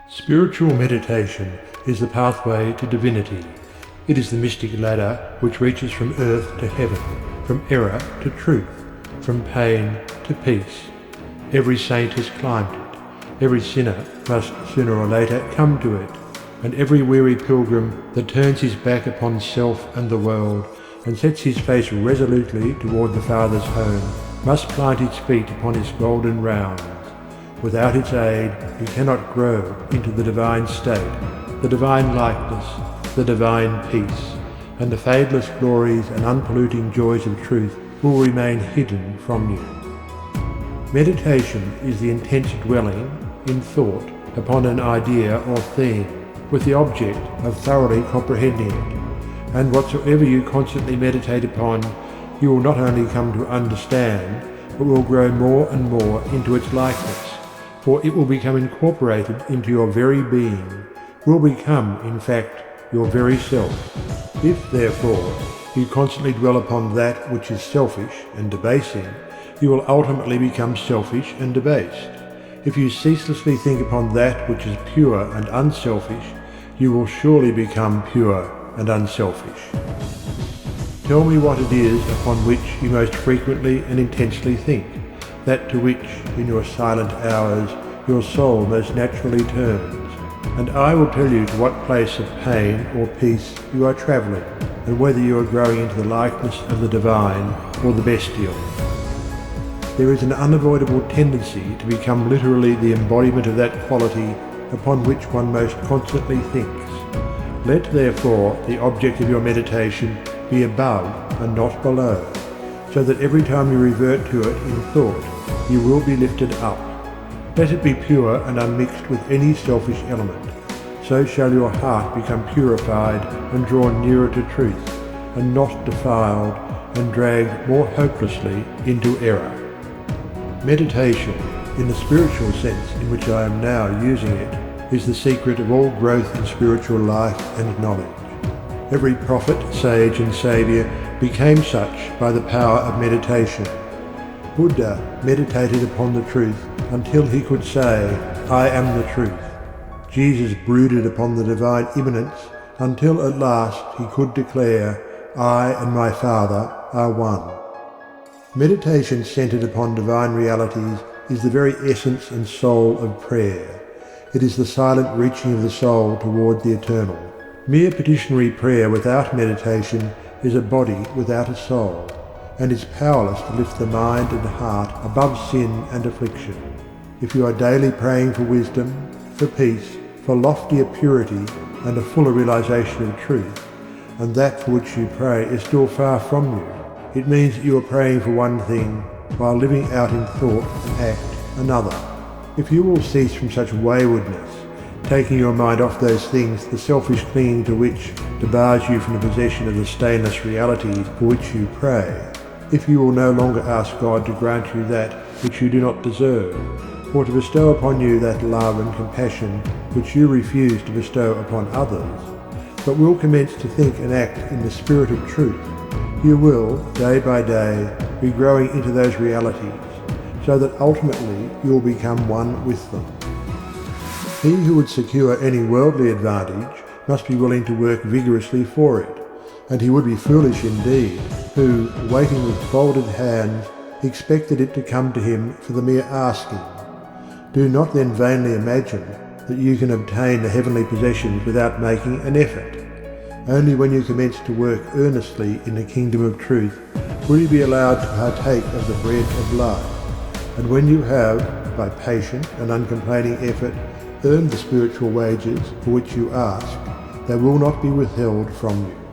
Spiritual meditation is the pathway to divinity. It is the mystic ladder which reaches from earth to heaven, from error to truth, from pain to peace. Every saint has climbed it. Every sinner must sooner or later come to it. And every weary pilgrim that turns his back upon self and the world and sets his face resolutely toward the Father's home must plant his feet upon its golden rounds. Without its aid, he cannot grow into the divine state, the divine likeness, the divine peace, and the fadeless glories and unpolluting joys of truth will remain hidden from you. Meditation is the intense dwelling, in thought, upon an idea or theme, with the object of thoroughly comprehending it. And whatsoever you constantly meditate upon, you will not only come to understand, but will grow more and more into its likeness. For it will become incorporated into your very being, will become, in fact, your very self. If, therefore, you constantly dwell upon that which is selfish and debasing, you will ultimately become selfish and debased. If you ceaselessly think upon that which is pure and unselfish, you will surely become pure and unselfish. Tell me what it is upon which you most frequently and intensely think, that to which, in your silent hours, your soul most naturally turns, and I will tell you to what place of pain or peace you are travelling, and whether you are growing into the likeness of the divine or the bestial. There is an unavoidable tendency to become literally the embodiment of that quality upon which one most constantly thinks. Let therefore the object of your meditation be above and not below, so that every time you revert to it in thought, you will be lifted up. Let it be pure and unmixed with any selfish element. So shall your heart become purified and drawn nearer to truth, and not defiled and dragged more hopelessly into error. Meditation, in the spiritual sense in which I am now using it, is the secret of all growth in spiritual life and knowledge. Every prophet, sage and saviour became such by the power of meditation. Buddha meditated upon the truth until he could say, I am the truth. Jesus brooded upon the divine immanence until at last he could declare, I and my Father are one. Meditation centered upon divine realities is the very essence and soul of prayer. It is the silent reaching of the soul toward the eternal. Mere petitionary prayer without meditation is a body without a soul, and is powerless to lift the mind and heart above sin and affliction. If you are daily praying for wisdom, for peace, for loftier purity and a fuller realization of truth, and that for which you pray is still far from you, it means that you are praying for one thing while living out in thought and act another. If you will cease from such waywardness, taking your mind off those things, the selfish clinging to which debars you from the possession of the stainless realities for which you pray, if you will no longer ask God to grant you that which you do not deserve, or to bestow upon you that love and compassion which you refuse to bestow upon others, but will commence to think and act in the spirit of truth, you will, day by day, be growing into those realities, so that ultimately you will become one with them. He who would secure any worldly advantage must be willing to work vigorously for it, and he would be foolish indeed who, waiting with folded hands, expected it to come to him for the mere asking. Do not then vainly imagine that you can obtain the heavenly possessions without making an effort. Only when you commence to work earnestly in the kingdom of truth will you be allowed to partake of the bread of life, and when you have, by patient and uncomplaining effort, earned the spiritual wages for which you ask, they will not be withheld from you.